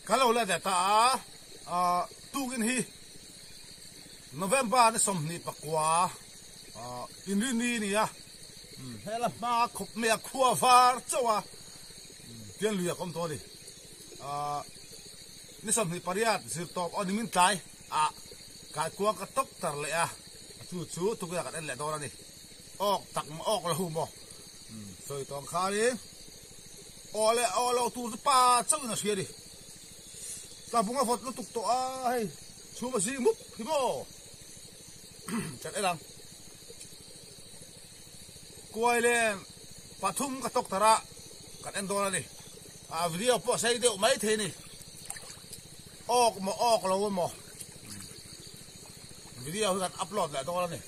kalau le de ta tu gin hi November ni som ni pakwa in ni ni ya hela ma khop me khua var chawa tian luya kom to ni ni som ni pariat zir top on min tai ka kwa ka tok tar le chu tu ka kan le do ni ok tak ma ok la hu mo soi tong kha ni ole tu pa chau na sia di ta bunga phot lu tuk to ai chu ma si muk hi mo chặt ấy lắm, quay lên, pathum cái tóc thara, cái em đó này, video po xây đều mấy thế này, ốc lâu mà, video hắn upload lại đó này,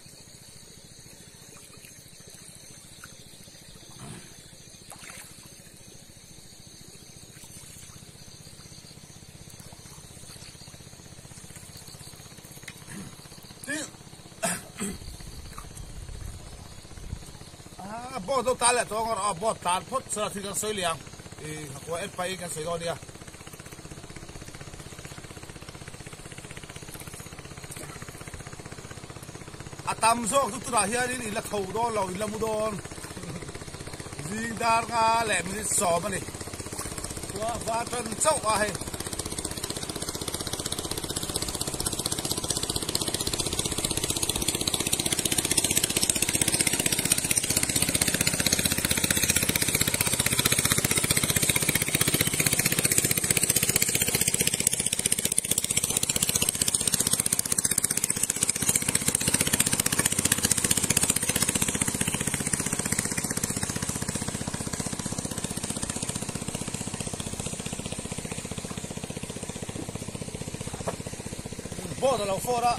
bố đâu ta lại cho ngon bố tàn phốt sợ thì càng sấy liền thì của em bay càng sấy đó đi tam số chúng ta hiện đi là thầu đó là làm mua đó riêng đa nga lẻ mình sò mà này và chân sâu hay bố đó là phô đó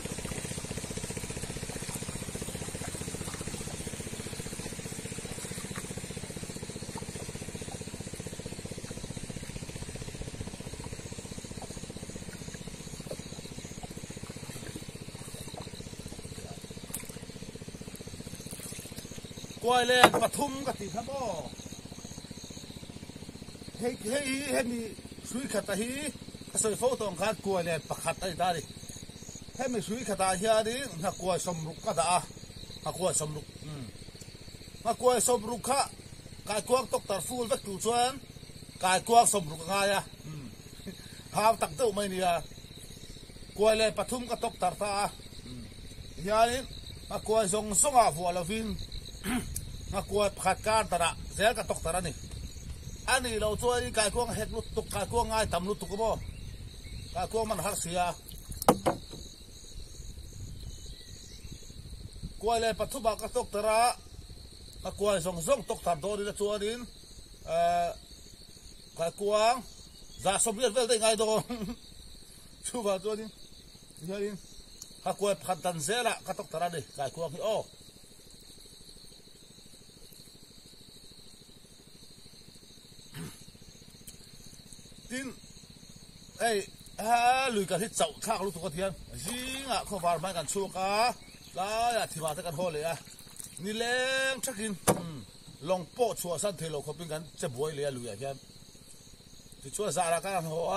quay lên pathum cái gì thằng bố hey mi suy khát hi cái sợi phô tông khát quay lên pakhat ai ta điให้ไม่ช่วยขตาเฮียดินักกวยสมรุกก็ได้นักกวยสมรุกนักกวยสมรุกค่ะกายกวางตกตัดฟูลสักกี่ชวนกายกวางสมรุกง่ายหาตักเต้าไม่เนี่ยกวยเลยปฐุมก็ตกตัดตาเฮียนี่นักกวยส่งหัวละวินนักกวยขัดการตระเสียก็ตกตัดนี่อันนี้เราช่วยกายกวางเห็ดลุดตกกายกวางง่ายต่ำลุดตกก็บ่กายกวางมันหักเสียกวยเลยปัทุบากตกตระกวยส่งตกตัดโดนละชัวดินกายกวางจะสมเด็จเวลได้ไงโดนชัวตัวนี้เฮ้ยกวยพันตันเซละก็ตกตระดิกายกวางที่โอ้ดินไอ้ลุยกันที่เจ้าข้างลูกตัวเทียนจริงอ่ะเขาฟาร์มกันชัวกะแล้วที่มาที่กันโหเลยนี่เล้งชักกินลองโป๊ะชัวสั้นเทโลเขาเป็นกันจะบวยเลยลุยแค่ที่ชัวสาระกันหัว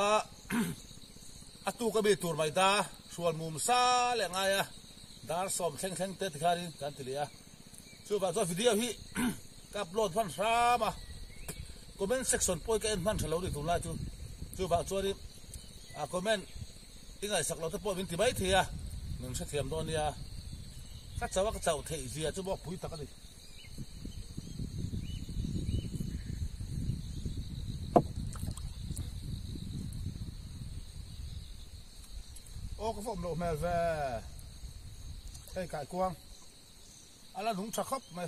ตู้ก็มีตัวใหม่ตาชัวมุมซาแหล่งไงดาร์สอมแข็งเตะที่ขาริกันทีเดียวชัวแบบตัววิดีโอที่กับโหลดพันสามคอมเมนต์เซ็กชันป่วยกันพันฉลองดิตุลาจุนชัวแบบชัวนี้คอมเมนต์ยังไงสักเราจะป่วยเป็นที่ใบเทียหนึ่งเสถียรโดนเนี่ยก็จะว่าก็จะเทเสียจะบอกปุ๋ยตะกันเลยโอ้ก็ผมโดนแม่แว่ไอ้ไก่กวางอะไรหนุ่มชักครับไหม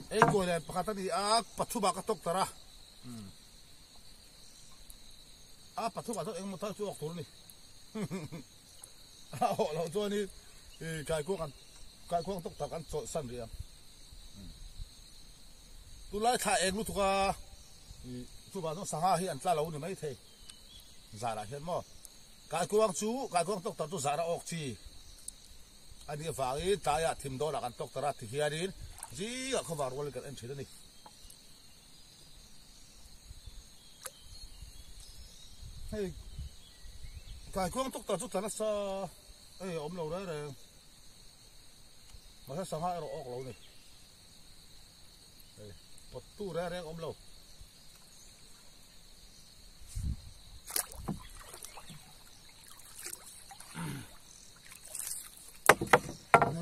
ไอ้กวยเลยปกติปัจจุบันก็ตกตระปัจจุบันตัวเองมันทั้งชั่วออกตัวนี่เราตัวนี้กายกวางตกตะกันสั้นเรียงตัวไล่ถ่ายเองรู้ถูกป่ะตัวบ้านต้องสั่งให้อันตราเราเนี่ยไม่เท zara hian mo kai kuang tok tar tu zara ok chi ani wangi taya thim do la kan tok tara thi hianin ji a khawar wal kan en thida ni hey kai kuang tok tar tu tana sa ei om lo re re ma sa sang ha ro ok lo ni ei pot tu re re om lo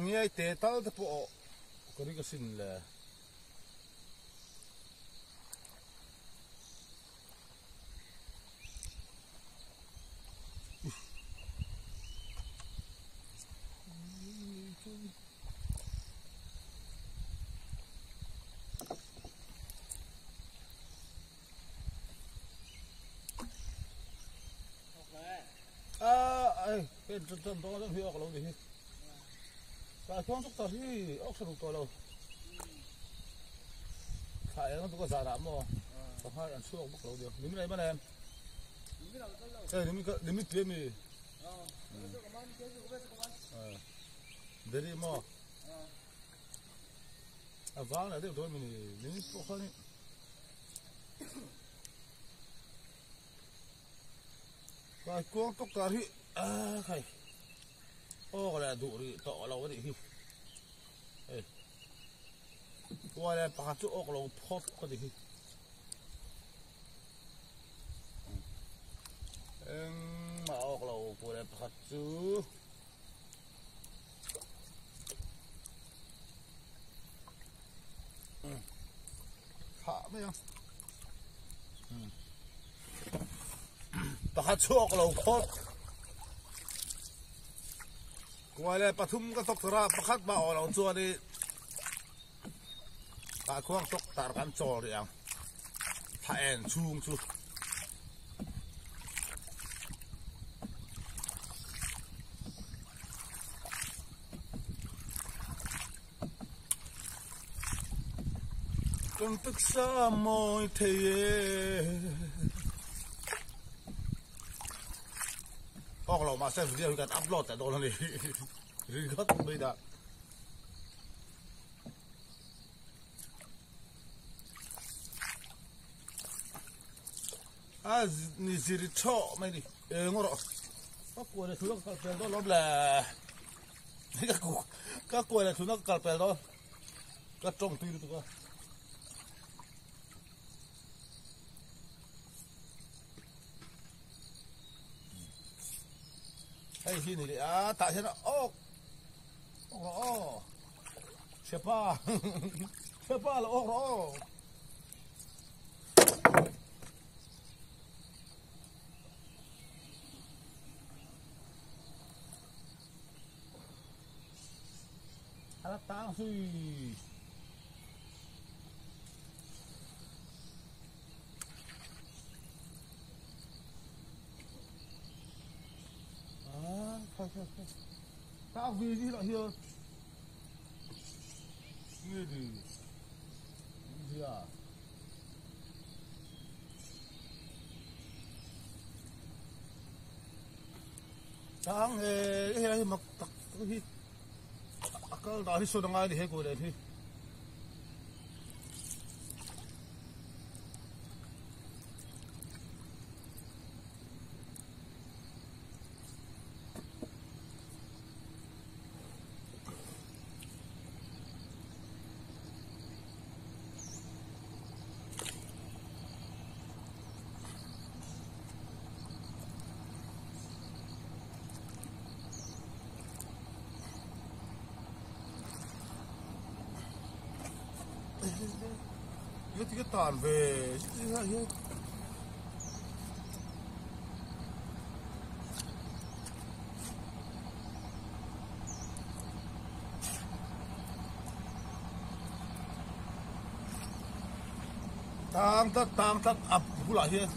nghe tê tao tập bộ có đi cái xin là ai cái chân đó nó hiểu lâu gì cái con tóc tao thì ốc sừng to lâu phải nó có giả đạm mà có hai ăn suốt bốc lâu được nín này bên em cái nín tiêm gì để đi mà vàng này được thôi mình nín bốc hơn đi cái con tóc tao thì cái ô cái là đủ đi to lâu cái gì qua đây bắt chỗ ốc lâu phốt cái gì mà ốc lâu qua đây bắt chỗ khá mấy không bắt chỗ ốc lâu phốt qua đây bắt thum cái tóc ra bắt ba ốc lâu chua đi cái khoang tóc tar kan chor riang tha en chung chu con tức xa môi thề ốc lâu mà xem video kan upload tại đâu này riêng hết bây giờ ni ziri cho mày đi ngoro các cô này thu nó cào đó lắm là các cô này thu nó cào đó các trồng tươi tụi con hay khi này tại thế nào siapa là alat tang sui thôi tao vì gì lại here nghe gì gì à tang cái mặc cái cái đó thì số đông ai thì hết rồi đấy thì cái toàn về tang tất ập lại here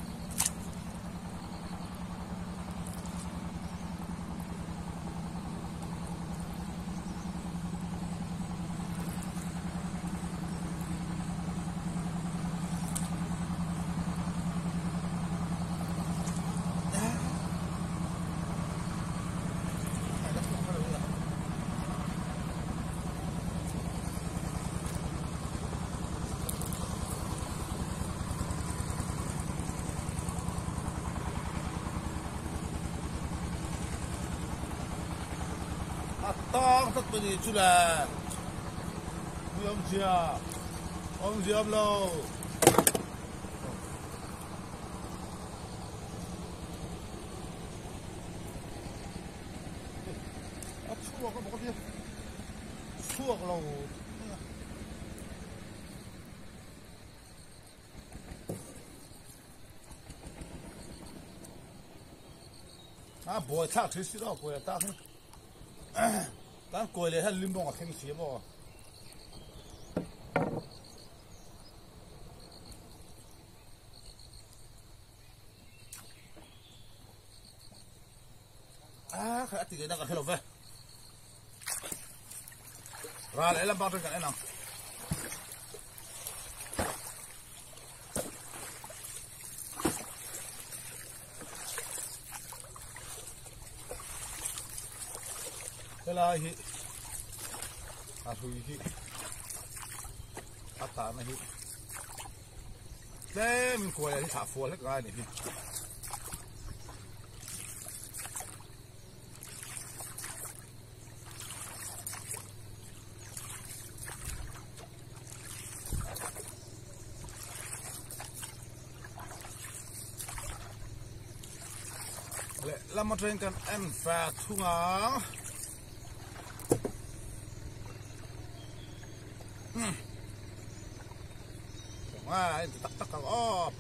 tang tất bên chú là ông chia lâu chua có một cái chua lâu bồi thác thứ đó bồi thác coi lấy hắn lim bông ở trên xí bò khá thì cái đó cái lồng về ra lấy làm bao nhiêu cái này nào cái là hi hui hi ta này hi đây mình coi là thả phù hết cái này hi làm một trên cần em phạt thu ngã tak tak oh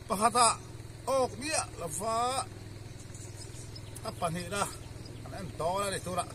pakata oh dia lava apa ni dah kan to lah itu lah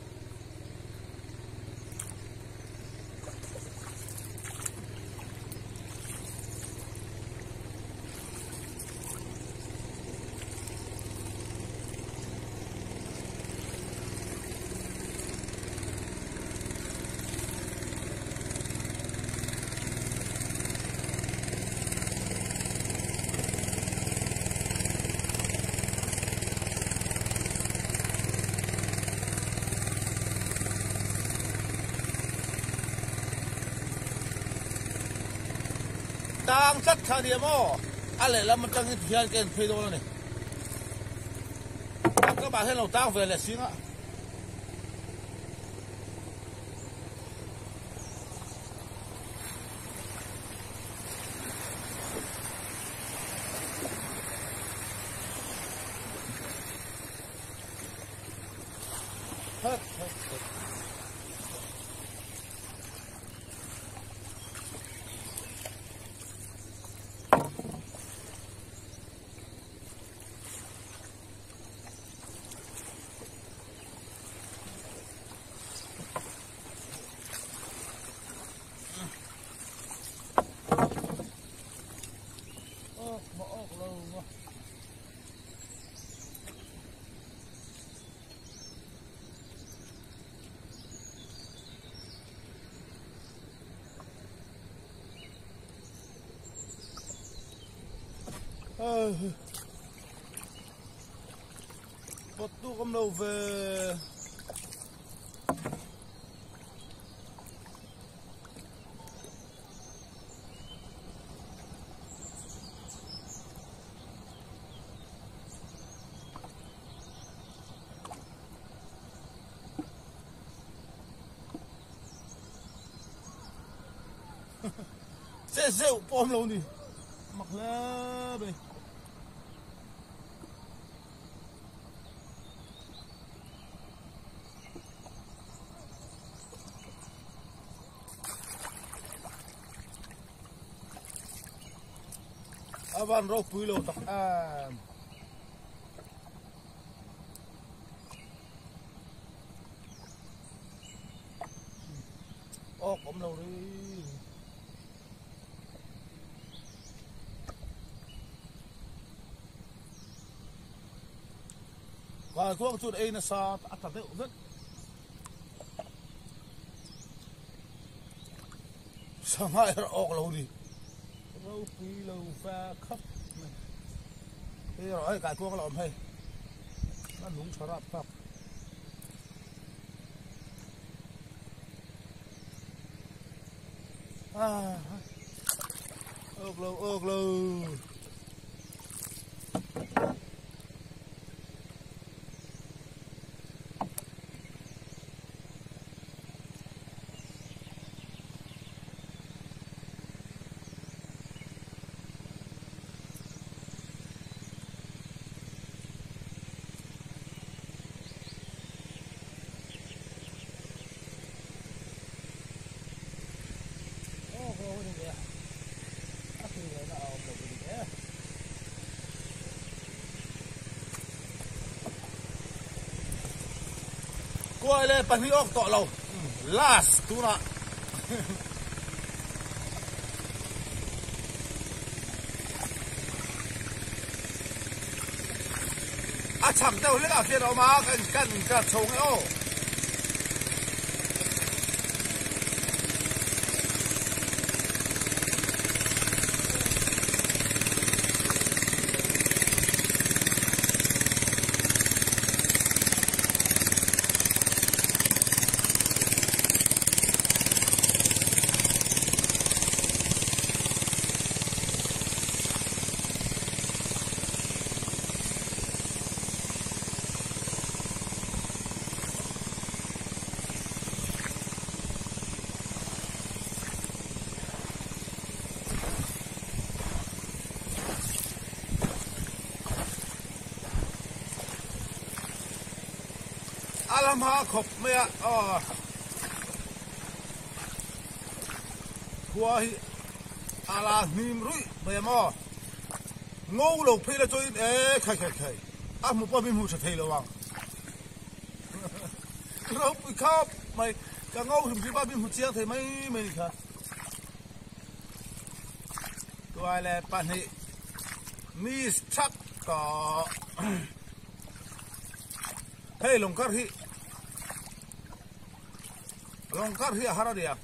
tang chat thà đi mò, ale làm một trang hiện cái phê đồ này, các bạn thấy lâu tang về là xíu á, hết. Bột tu không đâu về sẽ rượu bom lâu đi mặc lá đây avan rau pui lo tak an om lâu đi và thuốc chút ấy là sao ăn thật đấy rất sao mai ốc lâu đi rau phi lâu pha khắp này thế rồi cái thuốc làm hay nó đúng cho rạp khắp ốc lâu quay lên pan hi ốc tọ lâu last tu na à chẳng đâu lấy cả tiền đâu mà cần cả trồng ấy ô alam ha khop mẹ qua hi ala nim rui mẹ mò ngô lộc phe là chơi khai một bao bim hụt thấy lâu vàng rồi bị khóc mày cả ngô thùng chỉ bao bim hụt chiang thấy mấy khá tôi là bạn hệ mi chắc có hey longkar hi hara dia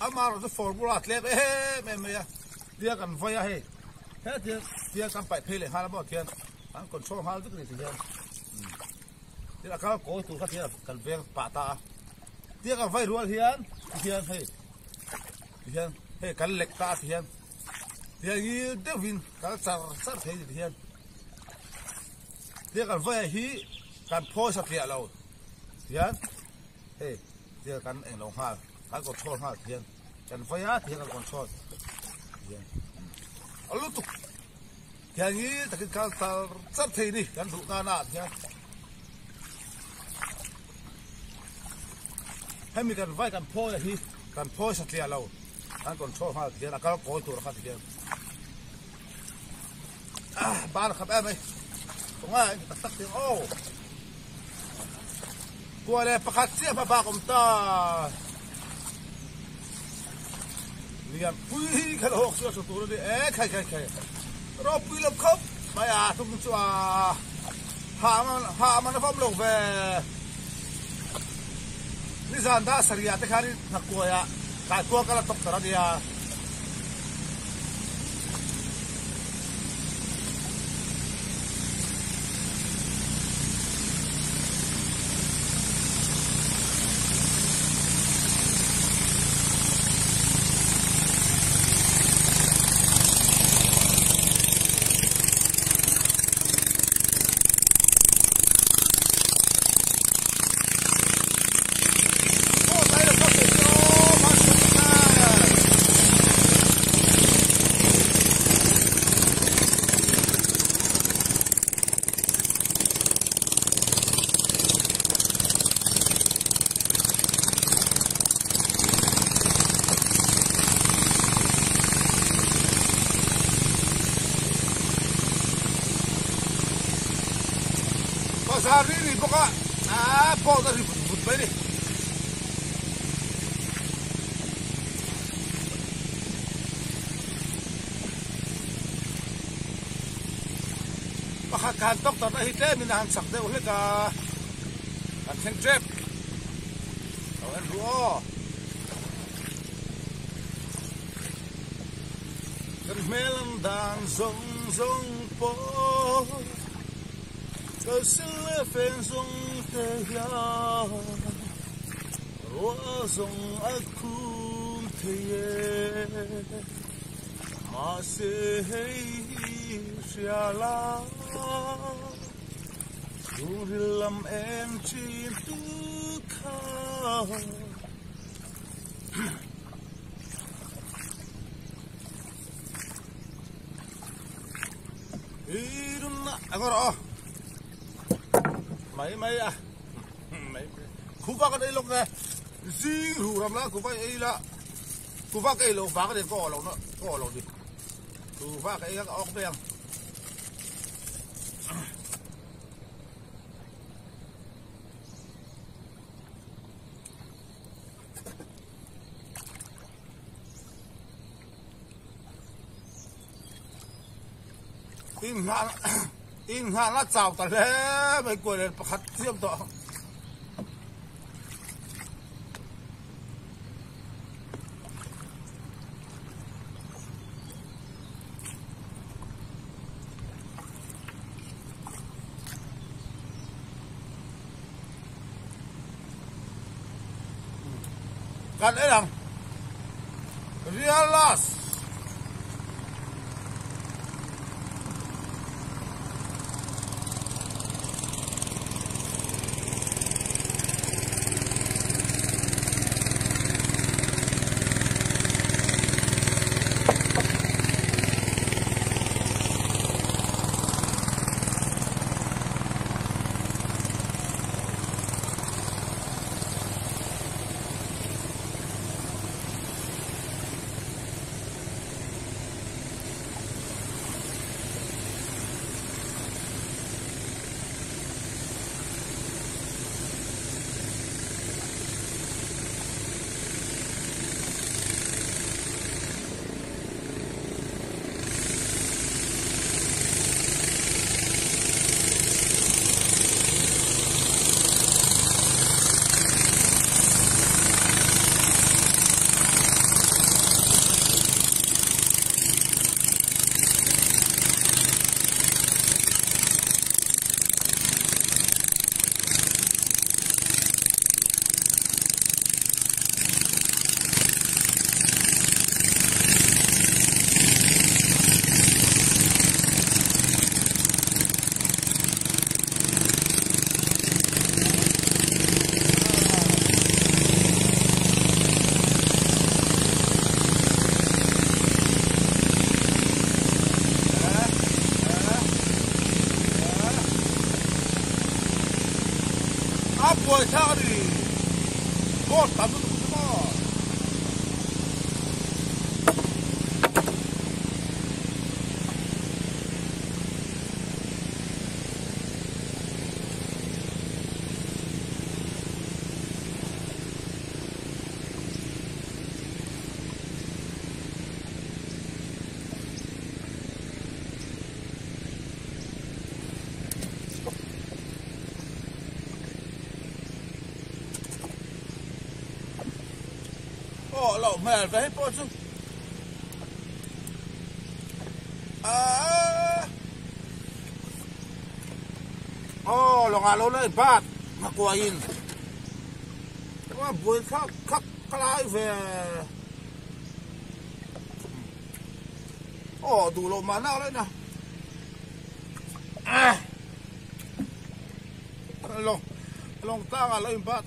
amar the formula tlep me dia kan vaya he dia kan pai phele hala bo thian an control hal tu ni thian dia ka ko tu kha thian kan veng pa ta dia kan vai rual hian hey kan lek ta thian dia yi devin ka sar thei thian dia kan vai hiกันพ่อสักเดียวเราเทียนเฮ้เทียนกันเองลงห้ากันกดชดห้าเทียนกันไฟห้าเทียนกันกดชดเทียนเอาลูกตุกอย่างนี้แต่กินการตัดสักทีนี่กันถูกหน้าเทียนให้มีกันไฟกันพ่ออย่างนี้กันพ่อสักเดียวเรากันกดชดห้าเทียนแล้วก็โกยตัวห้าเทียนบ้านขับแอมไหมตรงนั้นตักเทียนโอ้กลัวเลยประคัดเสียพระบาคมตาเรียนปุ้ยขันหกเสือสุดตัวเลยใครรอบปีลบครบไม่ทุกตัวหามันนะพ่อมลงไปนี่สันดาสริยะแต่ขานี่นักกลัวyaการกลัวก็ละตกตระเดียSari ni pokok apa tadi but ini pakai kantok tanah hitam minahan sakde oleh ka kancing trip kawan dua dan melam dan zong po Tôi xin phên dung tê ya Rua dung ác khung thê ye Mà sẽ hei xia la Dù đi làm em trên tu khá Ý đúng nạ Anh có rõ mấy khu vực ở đây lúc này gì hủ làm lá khu vực ấy là khu vực ấy lồng phá cái đèn có lồng đi khu vực ấy các ốc đen in ngã nó chào ta lẽ mấy quầy này khát xiêm tọ kan elang realas Boy, howdy! Boss, I'm looking for more. Oh, lo mel về hết chứ. Oh, lo ngalo na ipat. Makuain. Buổi khắc lại về. Oh, đủ lo mà nào đấy nè. Long ta ngalo ipat.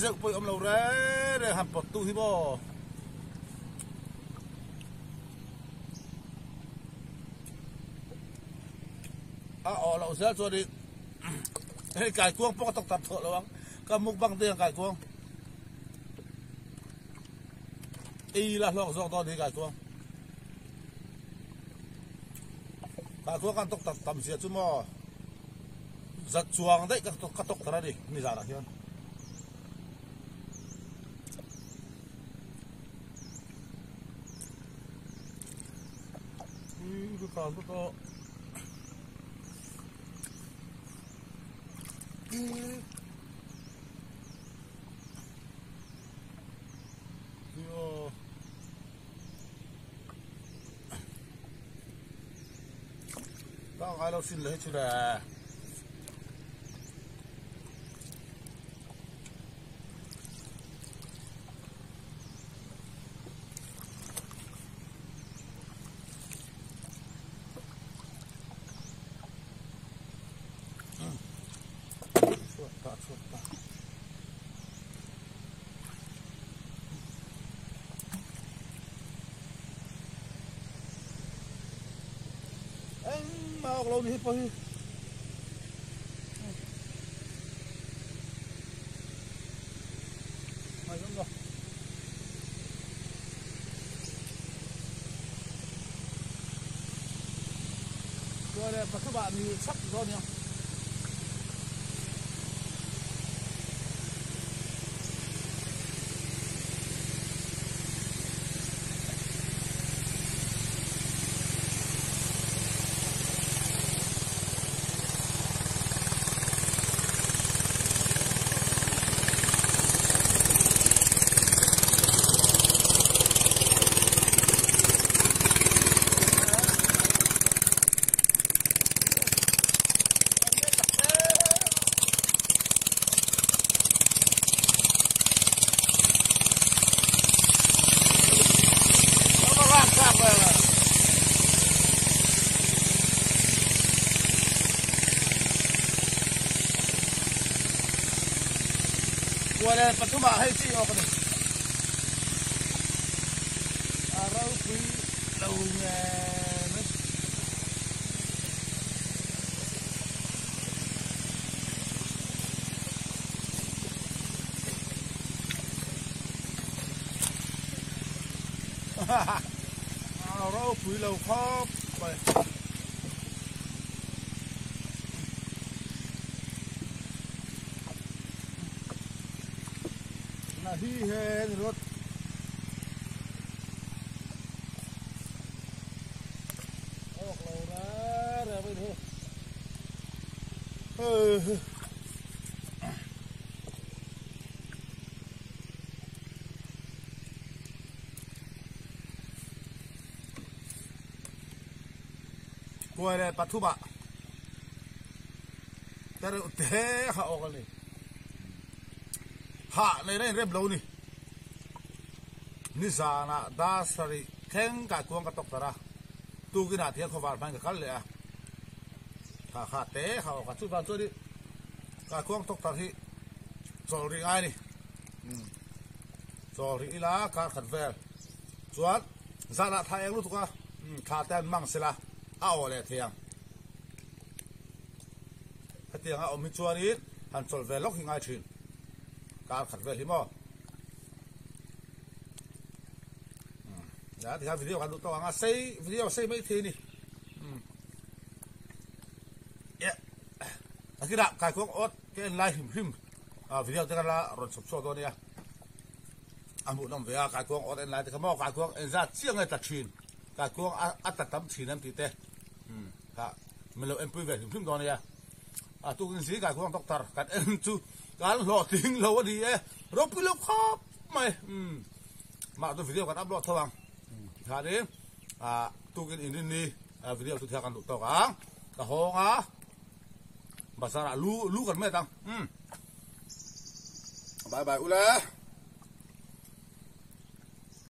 Sẽ bơi ông lâu đấy để hàm bọt tu hi bò lâu sẽ cho đi cài cuông bóc tóc tập thợ lâu cái mục băng tiền cài cuông y là lo do to đi cài cuông kan tóc tập tầm xịt chứ mò giật chuồng đấy các tóc ra đi như giả là hiền còn có ai đâu xin lấy chứ là mau lâu đi po hi mày không rồi rồi đây các bạn thì sắp rồi nhá ตัวเลยปัจจุบันให้จี้ออกกันเลยเราคุยเราไงเราคุยเราครบไปนาทีเห็นรถออกเรานะเดี๋ยวไปดูกลัวเลยปัจจุบันแต่เราเตะเขาออกกันเลยหาในเรื่องเรานี่นิสานะดาสริแข่งกับกวงกระตกตระตูกินาเทียนขวานมันกับกันเลยอ่ะข้าเตะเขากับชุดบางตัวนี้กับกวงตกตระที่สอรีไงนี่สอรีละการขัดเวลส่วนซาละไทยรู้ทุกอ่ะขาเต้นมั่งสิละเอาเลยเทียงเทียงเอามิจฉานี้หันสอลเวลล็อกยังไงชินการขัดเวลที่มั้งนะที่ทำวิดีโอกันดูตัวงาซีวิดีโอซีไม่ทีนี่อากิระกายกวงอดเกณฑ์ไล่หิมวิดีโอที่กันละรถสุบโซ่ตัวนี้อันบุญน้ำเวียกายกวงอดเอ็นไล่ที่เขาบอกกายกวงเอ็นซ่าเชี่ยงไอ้ตัดชินกายกวงอัดตัดตั้มชินน้ำตีเต้ครับมันเราเอ็นปุ้ยเวหิมตัวนี้ตัวกินสีกายกวงตกตากันเอ็นจูการหล่อทิ้งเราดีรบไปแล้วครับไม่มาตัววิดีโอกันอัพโหลดทวังท่านี้ตัวกินอินนี่วิดีโอตัวเทียกันดูตัวกันกระหงภาษาลูกันไม่ตังบายบายอุล่ะ